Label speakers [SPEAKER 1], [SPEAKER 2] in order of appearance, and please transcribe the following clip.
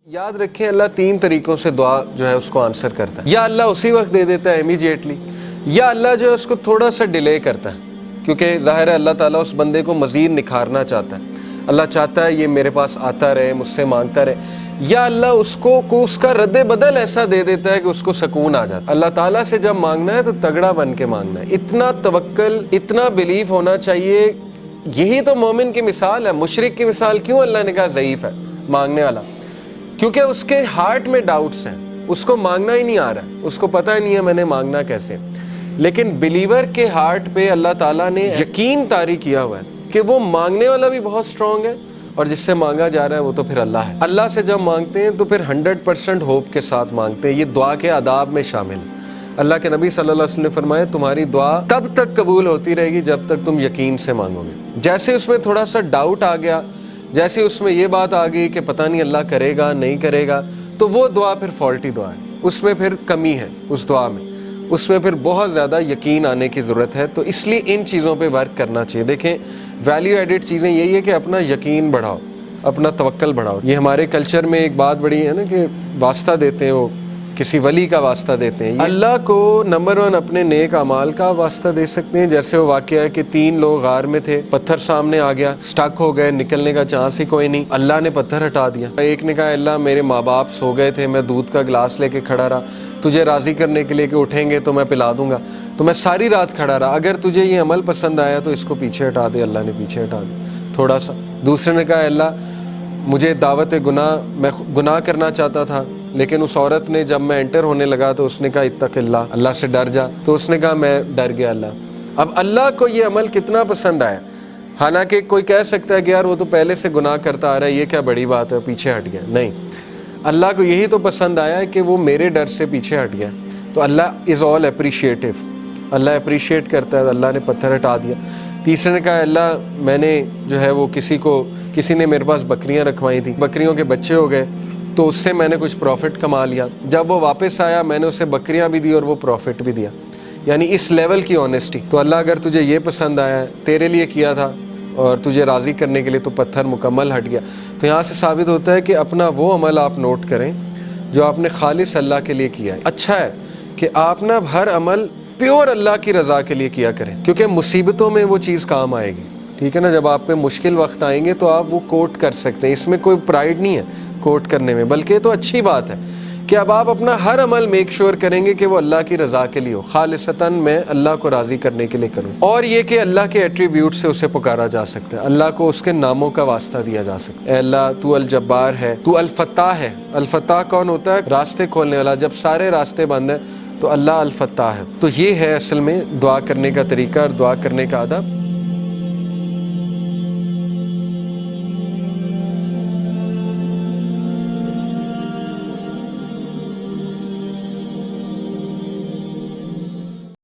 [SPEAKER 1] یاد رکھیں اللہ تین طریقوں سے دعا جو ہے اس کو آنسر کرتا ہے. یا اللہ اسی وقت دے دیتا ہے امیجیٹلی، یا اللہ جو ہے اس کو تھوڑا سا ڈیلے کرتا ہے، کیونکہ ظاہر ہے اللہ تعالیٰ اس بندے کو مزید نکھارنا چاہتا ہے. اللہ چاہتا ہے یہ میرے پاس آتا رہے، مجھ سے مانگتا رہے. یا اللہ اس کو اس کا رد بدل ایسا دے دیتا ہے کہ اس کو سکون آ جاتا ہے. اللہ تعالیٰ سے جب مانگنا ہے تو تگڑا بن کے مانگنا ہے، اتنا توکل، اتنا بلیف ہونا چاہیے. یہی تو مومن کی مثال ہے. مشرک کی مثال کیوں اللہ نے کہا ضعیف ہے مانگنے والا؟ کیونکہ اس کے ہارٹ میں ڈاؤٹس ہیں، اس کو مانگنا ہی نہیں آ رہا، اس کو پتہ ہی نہیں ہے میں نے مانگنا کیسے. لیکن بلیور کے ہارٹ پہ اللہ تعالیٰ نے یقین طاری کیا ہوا ہے کہ وہ مانگنے والا بھی بہت اسٹرانگ ہے، اور جس سے مانگا جا رہا ہے وہ تو پھر اللہ ہے. اللہ سے جب مانگتے ہیں تو پھر 100% ہوپ کے ساتھ مانگتے ہیں. یہ دعا کے آداب میں شامل ہے. اللہ کے نبی صلی اللہ علیہ وسلم نے فرمایا تمہاری دعا تب تک قبول ہوتی رہے گی جب تک تم یقین سے مانگو گے. جیسے اس میں تھوڑا سا ڈاؤٹ آ گیا، جیسے اس میں یہ بات آ گئی کہ پتہ نہیں اللہ کرے گا نہیں کرے گا، تو وہ دعا پھر فالٹی دعا ہے، اس میں پھر کمی ہے. اس دعا میں اس میں پھر بہت زیادہ یقین آنے کی ضرورت ہے. تو اس لیے ان چیزوں پہ ورک کرنا چاہیے. دیکھیں ویلیو ایڈڈ چیزیں یہی ہے کہ اپنا یقین بڑھاؤ، اپنا توکل بڑھاؤ. یہ ہمارے کلچر میں ایک بات بڑی ہے نا کہ واسطہ دیتے ہیں، وہ کسی ولی کا واسطہ دیتے ہیں. اللہ کو نمبر 1 اپنے نیک اعمال کا واسطہ دے سکتے ہیں. جیسے وہ واقعہ ہے کہ 3 لوگ غار میں تھے، پتھر سامنے آ گیا، سٹک ہو گئے، نکلنے کا چانس ہی کوئی نہیں. اللہ نے پتھر ہٹا دیا. ایک نے کہا اللہ میرے ماں باپ سو گئے تھے، میں دودھ کا گلاس لے کے کھڑا رہا، تجھے راضی کرنے کے لیے کہ اٹھیں گے تو میں پلا دوں گا، تو میں ساری رات کھڑا رہا، اگر تجھے یہ عمل پسند آیا تو اس کو پیچھے ہٹا دے. اللہ نے پیچھے ہٹا دیا تھوڑا سا. دوسرے نے کہا اللہ مجھے دعوت گناہ، میں گناہ کرنا چاہتا تھا، لیکن اس عورت نے جب میں انٹر ہونے لگا تو اس نے کہا اتق اللہ، اللہ سے ڈر جا، تو اس نے کہا میں ڈر گیا اللہ. اب اللہ کو یہ عمل کتنا پسند آیا. حالانکہ کوئی کہہ سکتا ہے کہ یار وہ تو پہلے سے گناہ کرتا آ رہا ہے، یہ کیا بڑی بات ہے، پیچھے ہٹ گیا. نہیں، اللہ کو یہی تو پسند آیا ہے کہ وہ میرے ڈر سے پیچھے ہٹ گیا. تو اللہ از آل اپریشیٹو، اللہ اپریشیٹ کرتا ہے. اللہ نے پتھر ہٹا دیا. تیسرے نے کہا اللہ میں نے جو ہے وہ کسی نے میرے پاس بکریاں رکھوائی تھیں، بکریوں کے بچے ہو گئے تو اس سے میں نے کچھ پروفٹ کما لیا. جب وہ واپس آیا میں نے اسے بکریاں بھی دی اور وہ پروفٹ بھی دیا. یعنی اس لیول کی آنیسٹی. تو اللہ اگر تجھے یہ پسند آیا ہے، تیرے لیے کیا تھا اور تجھے راضی کرنے کے لیے، تو پتھر مکمل ہٹ گیا. تو یہاں سے ثابت ہوتا ہے کہ اپنا وہ عمل آپ نوٹ کریں جو آپ نے خالص اللہ کے لیے کیا ہے. اچھا ہے کہ آپ نا ہر عمل پیور اللہ کی رضا کے لیے کیا کریں، کیونکہ مصیبتوں میں وہ چیز کام آئے گی. ٹھیک ہے نا، جب آپ پہ مشکل وقت آئیں گے تو آپ وہ کوٹ کر سکتے ہیں. اس میں کوئی پرائیڈ نہیں ہے کوٹ کرنے میں، بلکہ تو اچھی بات ہے کہ اب آپ اپنا ہر عمل میک شور کریں گے کہ وہ اللہ کی رضا کے لیے ہو، خالصتاً میں اللہ کو راضی کرنے کے لیے کروں. اور یہ کہ اللہ کے ایٹریبیوٹ سے اسے پکارا جا سکتا ہے، اللہ کو اس کے ناموں کا واسطہ دیا جا سکتا ہے. اے اللہ تو الجبار ہے، تو الفتاح ہے. الفتاح کون ہوتا ہے؟ راستے کھولنے والا. جب سارے راستے بند ہیں تو اللہ الفتاح ہے. تو یہ ہے اصل میں دعا کرنے کا طریقہ اور دعا کرنے کا ادب.